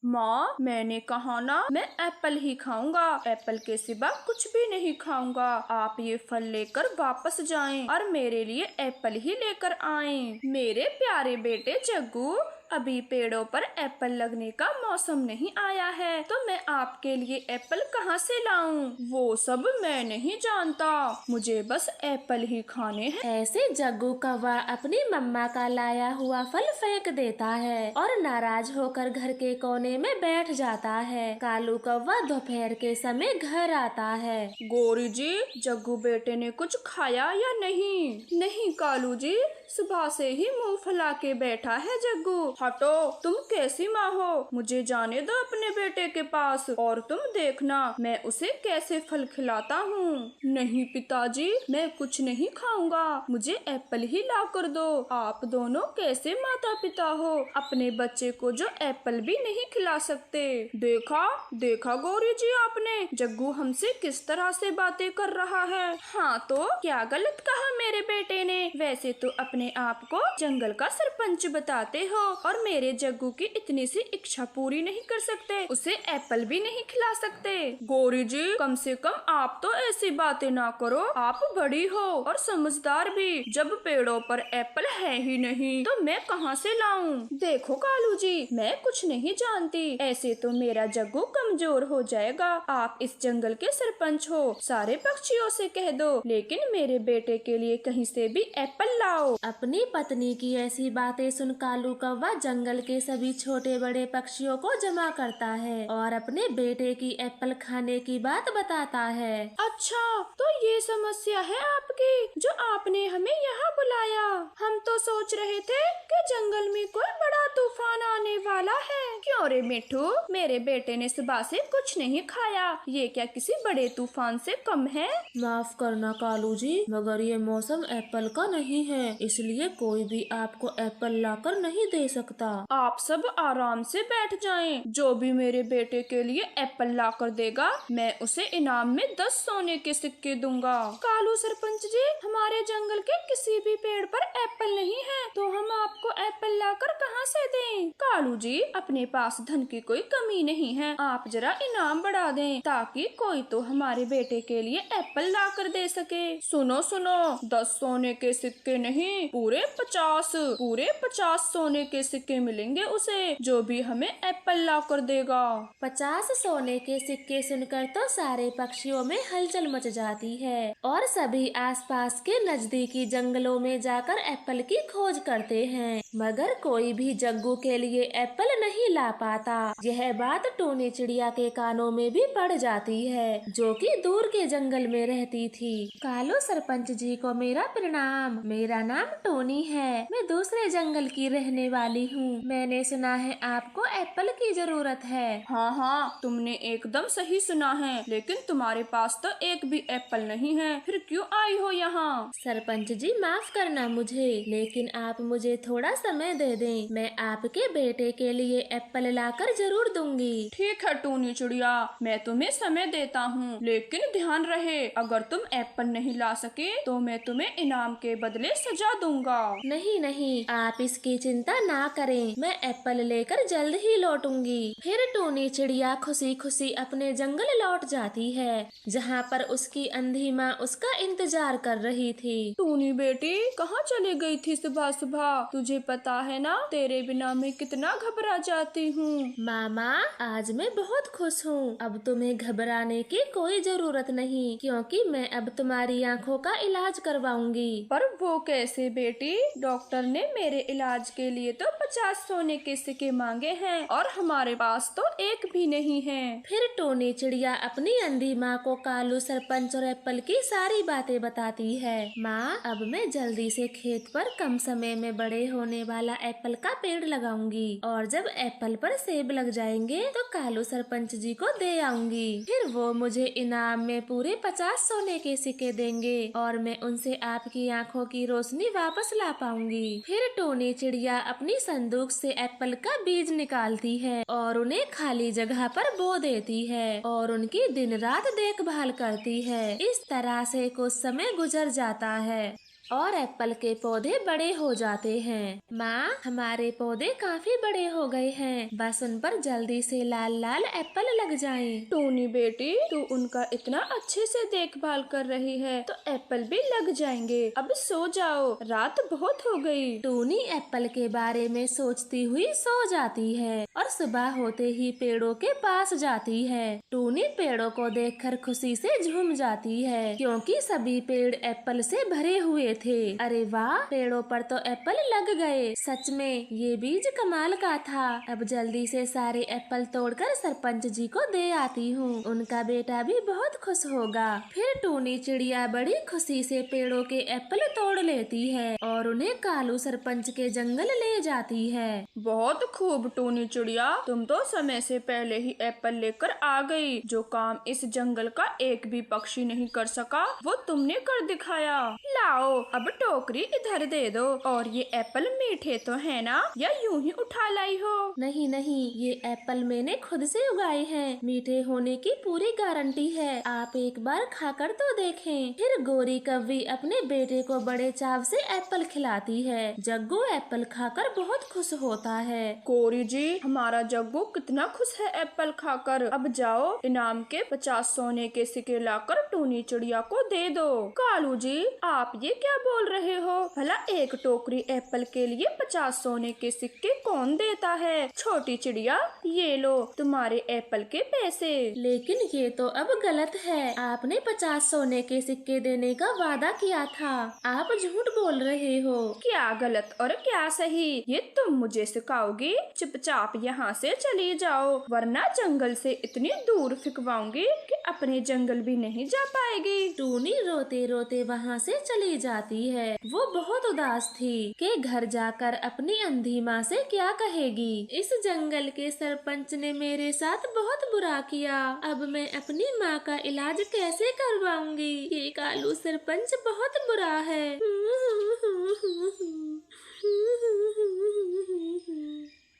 माँ, मैंने कहा ना मैं एप्पल ही खाऊंगा। एप्पल के सिवा कुछ भी नहीं खाऊंगा। आप ये फल लेकर वापस जाएं और मेरे लिए एप्पल ही लेकर आएं। मेरे प्यारे बेटे जग्गू, अभी पेड़ों पर एप्पल लगने का मौसम नहीं आया है, तो मैं आपके लिए एप्पल कहाँ से लाऊं? वो सब मैं नहीं जानता, मुझे बस एप्पल ही खाने हैं। ऐसे जग्गू कौवा अपनी मम्मा का लाया हुआ फल फेंक देता है और नाराज होकर घर के कोने में बैठ जाता है। कालू कौवा दोपहर के समय घर आता है। गौरी जी, जग्गू बेटे ने कुछ खाया या नहीं? नहीं कालू जी, सुबह से ही मुंह फैला के बैठा है जग्गू। हटो, तुम कैसी माँ हो? मुझे जाने दो अपने बेटे के पास और तुम देखना मैं उसे कैसे फल खिलाता हूँ। नहीं पिताजी, मैं कुछ नहीं खाऊंगा, मुझे एप्पल ही ला कर दो। आप दोनों कैसे माता पिता हो, अपने बच्चे को जो एप्पल भी नहीं खिला सकते। देखा देखा गौरी जी, आपने जग्गू हमसे किस तरह से बातें कर रहा है। हाँ तो क्या गलत कहा मेरे बेटे ने? वैसे तो अपने आप को जंगल का सरपंच बताते हो और मेरे जग्गू की इतनी सी इच्छा पूरी नहीं कर सकते, उसे एप्पल भी नहीं खिला सकते। गौरी जी, कम से कम आप तो ऐसी बातें ना करो, आप बड़ी हो और समझदार भी। जब पेड़ों पर एप्पल है ही नहीं तो मैं कहाँ से लाऊं? देखो कालू जी, मैं कुछ नहीं जानती, ऐसे तो मेरा जग्गू कमजोर हो जाएगा। आप इस जंगल के सरपंच हो, सारे पक्षियों से कह दो, लेकिन मेरे बेटे के लिए कहीं से भी एप्पल लाओ। अपनी पत्नी की ऐसी बातें सुन कालू कौवा जंगल के सभी छोटे बड़े पक्षियों को जमा करता है और अपने बेटे की एप्पल खाने की बात बताता है। अच्छा, तो ये समस्या है आपकी जो आपने हमें यहाँ बुलाया। हम तो सोच रहे थे कि जंगल में कोई बड़ा तूफान आने वाला है। क्यों रे मिठू, मेरे बेटे ने सुबह से कुछ नहीं खाया, ये क्या किसी बड़े तूफान से कम है? माफ करना कालू जी, मगर ये मौसम एप्पल का नहीं है, इसलिए कोई भी आपको एप्पल लाकर नहीं दे सकता। आप सब आराम से बैठ जाएं। जो भी मेरे बेटे के लिए एप्पल ला कर देगा, मैं उसे इनाम में 10 सोने के सिक्के दूंगा। कालू सरपंच जी, हमारे जंगल के किसी भी पेड़ पर एप्पल नहीं है, तो हम आपको एप्पल लाकर कहाँ से दें? कालू जी, अपने पास धन की कोई कमी नहीं है, आप जरा इनाम बढ़ा दें ताकि कोई तो हमारे बेटे के लिए एप्पल ला कर दे सके। सुनो सुनो, 10 सोने के सिक्के नहीं, पूरे 50 सोने के सिक्के मिलेंगे उसे, जो भी हमें एप्पल ला कर देगा। 50 सोने के सिक्के सुनकर तो सारे पक्षियों में हलचल मच जाती है और सभी आसपास के नजदीकी जंगलों में जाकर एप्पल की खोज करते हैं, मगर कोई भी जग्गू के लिए एप्पल नहीं ला पाता। यह बात टोनी चिड़िया के कानों में भी पड़ जाती है, जो कि दूर के जंगल में रहती थी। कालू सरपंच जी को मेरा प्रणाम, मेरा नाम टोनी है, मैं दूसरे जंगल की रहने वाली हूँ। मैंने सुना है आपको एप्पल की जरूरत है। हाँ हाँ, तुमने एकदम सही सुना है, लेकिन तुम्हारे पास तो एक भी एप्पल नहीं है, फिर क्यों आई हो यहाँ? सरपंच जी माफ करना मुझे, लेकिन आप मुझे थोड़ा समय दे दें, मैं आपके बेटे के लिए एप्पल लाकर जरूर दूंगी। ठीक है टूनी चिड़िया, मैं तुम्हें समय देता हूँ, लेकिन ध्यान रहे अगर तुम एप्पल नहीं ला सके तो मैं तुम्हें इनाम के बदले सजा दूंगा। नहीं नहीं, आप इसकी चिंता ना करें, मैं एप्पल लेकर जल्द ही लौटूंगी। फिर टूनी चिड़िया खुशी खुशी अपने जंगल लौट जाती है, जहाँ पर उसकी अंधी माँ उसका इंतजार कर रही थी। टूनी बेटी, कहाँ चली गई थी सुबह सुबह? तुझे पता है ना, तेरे बिना मैं कितना घबरा जाती हूँ। मामा, आज मैं बहुत खुश हूँ, अब तुम्हें घबराने की कोई जरूरत नहीं, क्योंकि मैं अब तुम्हारी आँखों का इलाज करवाऊंगी। पर वो कैसे बेटी? डॉक्टर ने मेरे इलाज के लिए तो 50 सोने के सिक्के मांगे हैं और हमारे पास तो एक भी नहीं है। फिर टोनी चिड़िया अपनी अंधी माँ को कालू सरपंच और एप्पल की सारी बातें बताती है। माँ, अब मैं जल्दी से खेत पर कम समय में बड़े होने वाला एप्पल का पेड़ लगाऊंगी और जब एप्पल पर सेब लग जाएंगे तो कालू सरपंच जी को दे आऊंगी। फिर वो मुझे इनाम में पूरे 50 सोने के सिक्के देंगे और मैं उनसे आपकी आँखों की रोशनी वापस ला पाऊंगी। फिर टोनी चिड़िया अपनी संदूक से एप्पल का बीज निकालती है और उन्हें खाली जगह पर बो देती है और उनकी दिन रात देखभाल करती है। इस तरह से कुछ समय गुजर जाता है। और एप्पल के पौधे बड़े हो जाते हैं। माँ, हमारे पौधे काफी बड़े हो गए हैं, बस उन पर जल्दी से लाल लाल एप्पल लग जाएं। टूनी बेटी, तू उनका इतना अच्छे से देखभाल कर रही है तो एप्पल भी लग जाएंगे। अब सो जाओ, रात बहुत हो गई। टूनी एप्पल के बारे में सोचती हुई सो जाती है और सुबह होते ही पेड़ों के पास जाती है। टूनी पेड़ों को देखकर खुशी से झूम जाती है क्योंकि सभी पेड़ एप्पल से भरे हुए थे। अरे वाह, पेड़ों पर तो एप्पल लग गए। सच में ये बीज कमाल का था। अब जल्दी से सारे एप्पल तोड़कर सरपंच जी को दे आती हूँ, उनका बेटा भी बहुत खुश होगा। फिर टूनी चिड़िया बड़ी खुशी से पेड़ों के एप्पल तोड़ लेती है और उन्हें कालू सरपंच के जंगल ले जाती है। बहुत खूब टूनी चिड़िया, तुम तो समय से पहले ही एप्पल लेकर आ गई। जो काम इस जंगल का एक भी पक्षी नहीं कर सका वो तुमने कर दिखाया। लाओ, अब टोकरी इधर दे दो। और ये एप्पल मीठे तो है ना, या यूं ही उठा लाई हो? नहीं नहीं, ये एप्पल मैंने खुद से उगाए हैं, मीठे होने की पूरी गारंटी है। आप एक बार खाकर तो देखें। फिर गोरी कव्वी अपने बेटे को बड़े चाव से एप्पल खिलाती है। जग्गू एप्पल खाकर बहुत खुश होता है। गोरी जी, हमारा जग्गू कितना खुश है एप्पल खाकर। अब जाओ, इनाम के 50 सोने के सिक्के लाकर टूनी चिड़िया को दे दो। कालू जी, आप ये क्या बोल रहे हो? भला एक टोकरी एप्पल के लिए 50 सोने के सिक्के कौन देता है? छोटी चिड़िया, ये लो तुम्हारे एप्पल के पैसे। लेकिन ये तो अब गलत है। आपने 50 सोने के सिक्के देने का वादा किया था। आप झूठ बोल रहे हो। क्या गलत और क्या सही, ये तुम मुझे सिखाओगी? चुपचाप यहाँ से चली जाओ, वरना जंगल से इतनी दूर फिकवाऊंगी कि अपने जंगल भी नहीं जा पाएगी। टूनी रोते रोते वहाँ से चली जाती है। वो बहुत उदास थी कि घर जाकर अपनी अंधी माँ से क्या कहेगी। इस जंगल के सरपंच ने मेरे साथ बहुत बुरा किया। अब मैं अपनी माँ का इलाज कैसे करवाऊंगी? ये कालू सरपंच बहुत बुरा है।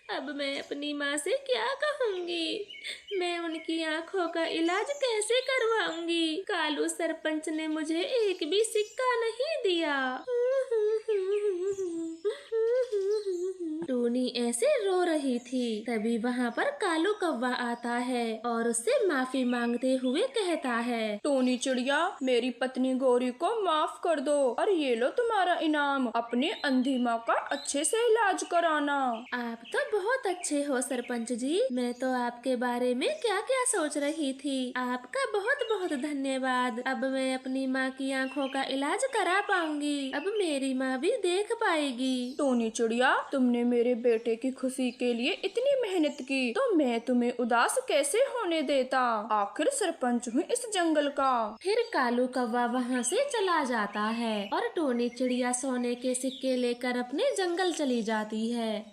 अब मैं अपनी माँ से क्या कहूँगी? मैं उनकी आँखों का इलाज कैसे करवाऊंगी? कालू सरपंच ने मुझे एक भी सिक्का नहीं दिया। टूनी ऐसे रो रही थी, तभी वहाँ पर कालू कौवा आता है और उससे माफी मांगते हुए कहता है, टूनी चिड़िया, मेरी पत्नी गौरी को माफ कर दो और ये लो तुम्हारा इनाम। अपनी अंधी माँ का अच्छे से इलाज कराना। आप तो बहुत अच्छे हो सरपंच जी। मैं तो आपके बारे में क्या क्या सोच रही थी। आपका बहुत बहुत धन्यवाद। अब मैं अपनी माँ की आँखों का इलाज करा पाऊंगी। अब मेरी माँ भी देख पाएगी। टूनी चिड़िया, तुमने मेरे बेटे की खुशी के लिए इतनी मेहनत की, तो मैं तुम्हें उदास कैसे होने देता? आखिर सरपंच हूँ इस जंगल का। फिर कालू कौवा वहाँ से चला जाता है और टूनी चिड़िया सोने के सिक्के लेकर अपने जंगल चली जाती है।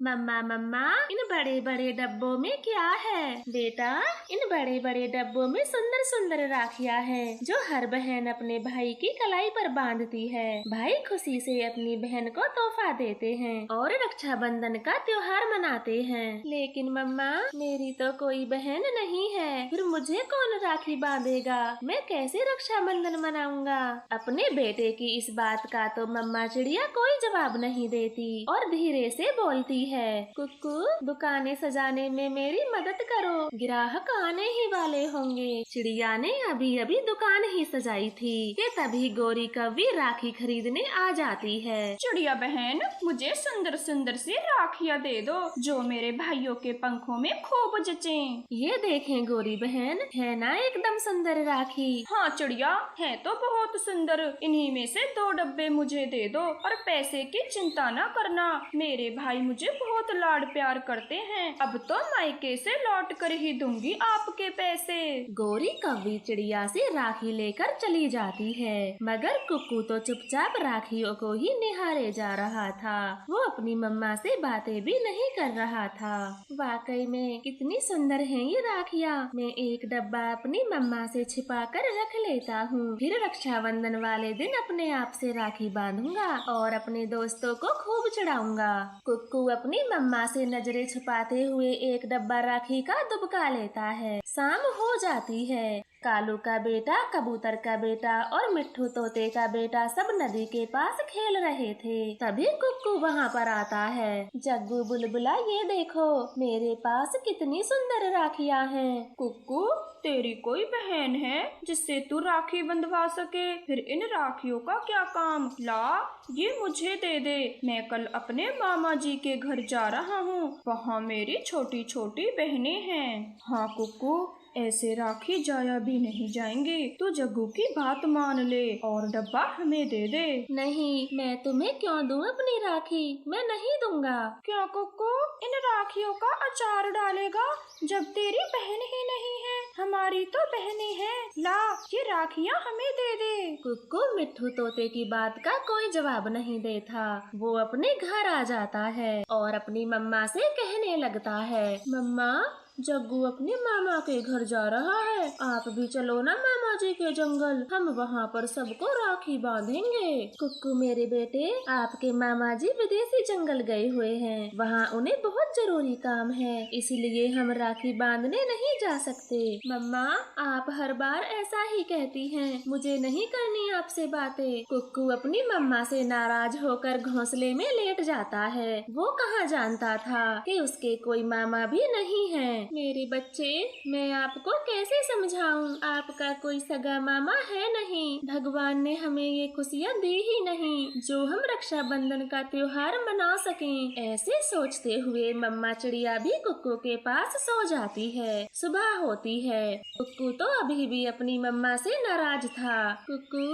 मम्मा मम्मा, इन बड़े बड़े डब्बों में क्या है? बेटा, इन बड़े बड़े डब्बों में सुंदर सुंदर राखियाँ हैं जो हर बहन अपने भाई की कलाई पर बांधती है। भाई खुशी से अपनी बहन को तोहफा देते हैं और रक्षाबंधन का त्योहार मनाते हैं। लेकिन मम्मा, मेरी तो कोई बहन नहीं है, फिर मुझे कौन राखी बांधेगा? मैं कैसे रक्षाबंधन मनाऊंगा? अपने बेटे की इस बात का तो मम्मा चिड़िया कोई जवाब नहीं देती और धीरे से बोलती है, कुक्कू, दुकानें सजाने में मेरी मदद करो, ग्राहक आने ही वाले होंगे। चिड़िया ने अभी अभी दुकान ही सजाई थी कि तभी गोरी कव्वी राखी खरीदने आ जाती है। चिड़िया बहन, मुझे सुंदर सुंदर सी राखियाँ दे दो जो मेरे भाइयों के पंखों में खूब जचें। ये देखें गोरी बहन, है ना एकदम सुंदर राखी? हाँ चिड़िया, है तो बहुत सुंदर। इन्हीं में से 2 डब्बे मुझे दे दो और पैसे की चिंता न करना। मेरे भाई मुझे बहुत लाड प्यार करते हैं। अब तो मायके से लौट कर ही दूंगी आपके पैसे। गोरी कव्वी चिड़िया से राखी लेकर चली जाती है, मगर कुक्कू तो चुपचाप राखियों को ही निहारे जा रहा था। वो अपनी मम्मा से बातें भी नहीं कर रहा था। वाकई में कितनी सुंदर हैं ये राखियाँ। मैं एक डब्बा अपनी मम्मा से छिपा कर रख लेता हूँ, फिर रक्षाबंधन वाले दिन अपने आप से राखी बांधूंगा और अपने दोस्तों को खूब चढ़ाऊंगा। कुक्कू अपनी मम्मा से नजरें छुपाते हुए एक डब्बा राखी का दुबका लेता है। शाम हो जाती है, कालू का बेटा, कबूतर का बेटा और मिट्ठू तोते का बेटा सब नदी के पास खेल रहे थे। तभी कुक्कू वहाँ पर आता है। जग्गू बुलबुला, ये देखो मेरे पास कितनी सुंदर राखियाँ हैं। कुक्कू, तेरी कोई बहन है जिससे तू राखी बंधवा सके? फिर इन राखियों का क्या काम? ला, ये मुझे दे दे। मैं कल अपने मामा जी के घर जा रहा हूँ, वहाँ मेरी छोटी छोटी बहनें हैं। हाँ कुक्कू, ऐसे राखी जाया भी नहीं जाएंगे। तो जग्गू की बात मान ले और डब्बा हमें दे दे। नहीं, मैं तुम्हें क्यों दूं अपनी राखी? मैं नहीं दूंगा। क्यों कुक्कू? इन राखियों का अचार डालेगा जब तेरी बहन ही नहीं है? हमारी तो बहनें हैं। ला, ये राखियाँ हमें दे दे। कुक्कू मिट्ठू तोते की बात का कोई जवाब नहीं देता। वो अपने घर आ जाता है और अपनी मम्मा से कहने लगता है, मम्मा, जग्गू अपने मामा के घर जा रहा है, आप भी चलो ना मामा जी के जंगल, हम वहाँ पर सबको राखी बांधेंगे। कुक्कू मेरे बेटे, आपके मामा जी विदेशी जंगल गए हुए हैं, वहाँ उन्हें बहुत जरूरी काम है, इसलिए हम राखी बांधने नहीं जा सकते। मम्मा, आप हर बार ऐसा ही कहती हैं, मुझे नहीं करनी आपसे बातें। कुक्कू अपनी मम्मा से नाराज होकर घोंसले में लेट जाता है। वो कहाँ जानता था कि उसके कोई मामा भी नहीं है। मेरे बच्चे, मैं आपको कैसे समझाऊं? आपका कोई सगा मामा है नहीं। भगवान ने हमें ये खुशियाँ दी ही नहीं जो हम रक्षाबंधन का त्योहार मना सकें। ऐसे सोचते हुए मम्मा चिड़िया भी कुक्कू के पास सो जाती है। सुबह होती है। कुक्कू तो अभी भी अपनी मम्मा से नाराज था। कुक्कू,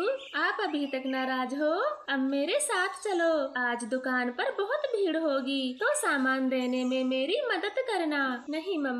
आप अभी तक नाराज हो? अब मेरे साथ चलो, आज दुकान पर बहुत भीड़ होगी, तो सामान देने में मेरी मदद करना। नहीं मम्मा,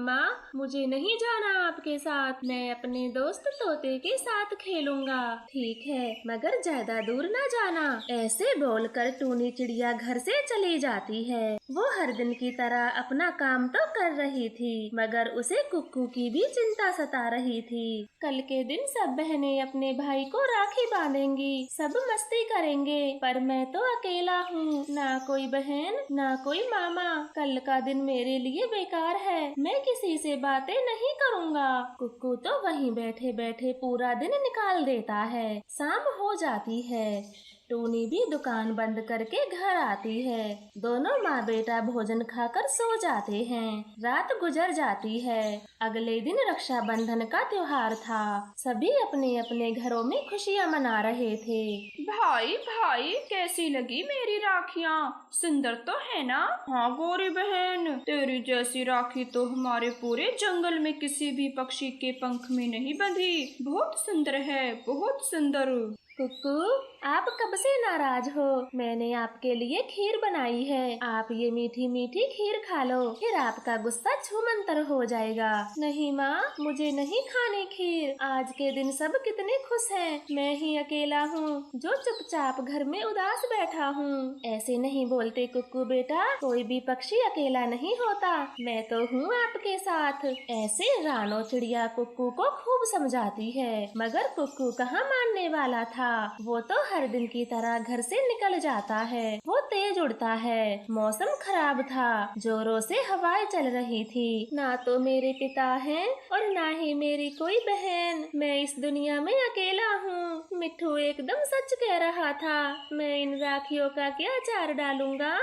मुझे नहीं जाना आपके साथ, मैं अपने दोस्त तोते के साथ खेलूंगा। ठीक है, मगर ज्यादा दूर न जाना। ऐसे बोलकर टूनी चिड़िया घर से चली जाती है। वो हर दिन की तरह अपना काम तो कर रही थी, मगर उसे कुक्कू की भी चिंता सता रही थी। कल के दिन सब बहनें अपने भाई को राखी बांधेंगी, सब मस्ती करेंगे, पर मैं तो अकेला हूँ, ना कोई बहन ना कोई मामा। कल का दिन मेरे लिए बेकार है, मैं किसी से बातें नहीं करूँगा। कुक्कू तो वहीं बैठे बैठे पूरा दिन निकाल देता है। शाम हो जाती है। टूनी भी दुकान बंद करके घर आती है। दोनों माँ बेटा भोजन खाकर सो जाते हैं। रात गुजर जाती है। अगले दिन रक्षाबंधन का त्योहार था। सभी अपने अपने घरों में खुशियाँ मना रहे थे। भाई भाई, कैसी लगी मेरी राखियाँ? सुंदर तो है ना? हाँ गोरी बहन, तेरी जैसी राखी तो हमारे पूरे जंगल में किसी भी पक्षी के पंख में नहीं बंधी। बहुत सुंदर है, बहुत सुंदर। कुक्कू, आप कब से नाराज हो? मैंने आपके लिए खीर बनाई है, आप ये मीठी मीठी खीर खा लो, फिर आपका गुस्सा छूमंतर हो जाएगा। नहीं माँ, मुझे नहीं खानी खीर। आज के दिन सब कितने खुश हैं, मैं ही अकेला हूँ जो चुपचाप घर में उदास बैठा हूँ। ऐसे नहीं बोलते कुक्कू बेटा, कोई भी पक्षी अकेला नहीं होता, मैं तो हूँ आपके साथ। ऐसे रानो चिड़िया कुक्कू को खूब समझाती है, मगर कुक्कू कहाँ मानने वाला था। वो तो हर दिन की तरह घर से निकल जाता है। वो तेज उड़ता है। मौसम खराब था, जोरों से हवाएं चल रही थी। ना तो मेरे पिता हैं और ना ही मेरी कोई बहन, मैं इस दुनिया में अकेला हूँ। मिट्ठू एकदम सच कह रहा था, मैं इन राखियों का क्या अचार डालूंगा।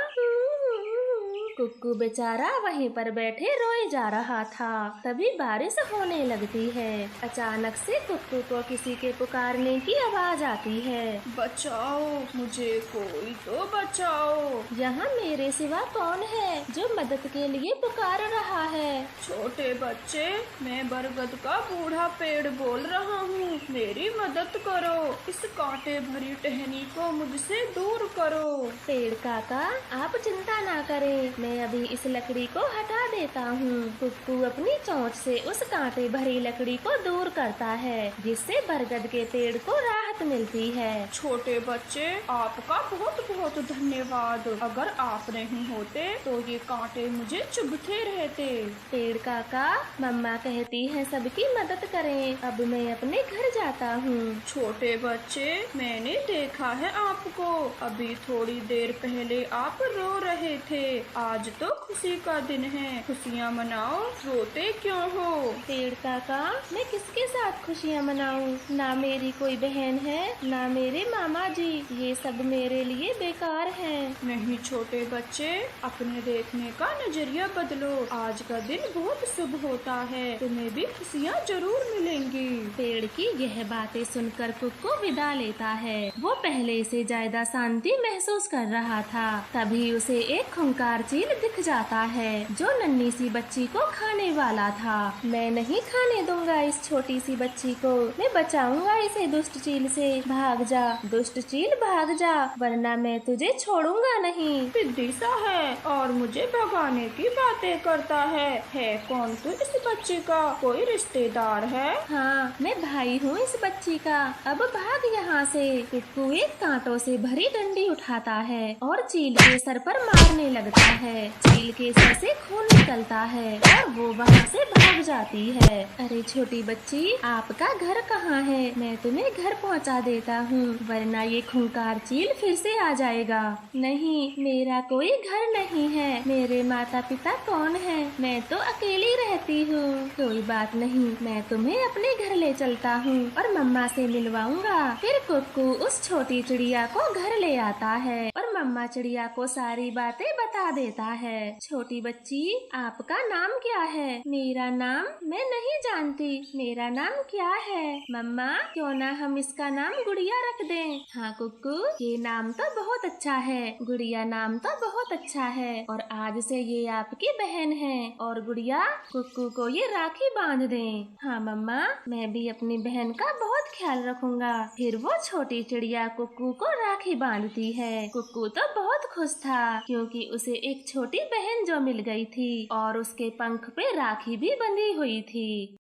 कुक्कू बेचारा वहीं पर बैठे रोए जा रहा था। तभी बारिश होने लगती है। अचानक से कुक्कू को किसी के पुकारने की आवाज आती है। बचाओ मुझे, कोई तो बचाओ। यहाँ मेरे सिवा कौन है जो मदद के लिए पुकार रहा है? छोटे बच्चे, मैं बरगद का बूढ़ा पेड़ बोल रहा हूँ, मेरी मदद करो। इस कांटे भरी टहनी को मुझसे दूर करो। पेड़ काका, आप चिंता ना करें, मैं अभी इस लकड़ी को हटा देता हूँ। कुक्कू अपनी चोंच से उस कांटे भरी लकड़ी को दूर करता है, जिससे बरगद के पेड़ को राहत मिलती है। छोटे बच्चे, आपका बहुत बहुत धन्यवाद। अगर आप नहीं होते तो ये कांटे मुझे चुभते रहते। पेड़ काका, मम्मा कहती है सबकी मदद करें, अब मैं अपने घर जाता हूँ। छोटे बच्चे, मैंने देखा है आपको, अभी थोड़ी देर पहले आप रो रहे थे, आज आज तो खुशी का दिन है, खुशियाँ मनाओ, रोते क्यों हो? पेड़ काका, मैं किसके साथ खुशियाँ मनाऊं? ना मेरी कोई बहन है, ना मेरे मामा जी, ये सब मेरे लिए बेकार हैं। नहीं छोटे बच्चे, अपने देखने का नजरिया बदलो। आज का दिन बहुत शुभ होता है, तुम्हें भी खुशियाँ जरूर मिलेंगी। पेड़ की यह बातें सुनकर कुक्कू विदा लेता है। वो पहले से ज्यादा शांति महसूस कर रहा था। तभी उसे एक खूंखार चील दिख जाता है जो नन्ही सी बच्ची को खाने वाला था। मैं नहीं खाने दूंगा इस छोटी सी बच्ची को, मैं बचाऊंगा इसे दुष्ट चील से। भाग जा दुष्ट चील, भाग जा, वरना मैं तुझे छोड़ूंगा नहीं। सिद्धि सा है और मुझे भगाने की बातें करता है कौन तू इस बच्ची का? कोई रिश्तेदार है? हाँ, मैं भाई हूँ इस बच्ची का। अब भाग यहाँ से। कुक्कू एक कांटों से भरी डंडी उठाता है और चील के सर पर मारने लगता है। चील के सर से खून निकलता है और वो वहाँ से भाग जाती है। अरे छोटी बच्ची, आपका घर कहाँ है? मैं तुम्हें घर पहुँचा देता हूँ, वरना ये खूंखार चील फिर से आ जाएगा। नहीं, मेरा कोई घर नहीं है। मेरे माता पिता कौन है? मैं तो अकेली रहती हूँ। कोई बात नहीं, मैं तुम्हें अपने घर ले चलता हूँ और मम्मा से मिलवाऊंगा। फिर कुक्कू उस छोटी चिड़िया को घर ले आता है और मम्मा चिड़िया को सारी बातें बता देता है। छोटी बच्ची, आपका नाम क्या है? मेरा नाम मैं नहीं जानती। मेरा नाम क्या है? मम्मा, क्यों ना हम इसका नाम गुड़िया रख दें? हाँ कुक्कू, ये नाम तो बहुत अच्छा है। गुड़िया नाम तो बहुत अच्छा है और आज से ये आपकी बहन है। और गुड़िया, कुक्कू को ये राखी बांध दें। हाँ मम्मा, मैं भी अपनी बहन का बहुत ख्याल रखूंगा। फिर वो छोटी चिड़िया कुक्कू को राखी बांधती है। कुक्कू तो बहुत खुश था क्योंकि उसे एक छोटी बहन जो मिल गई थी और उसके पंख पे राखी भी बंधी हुई थी।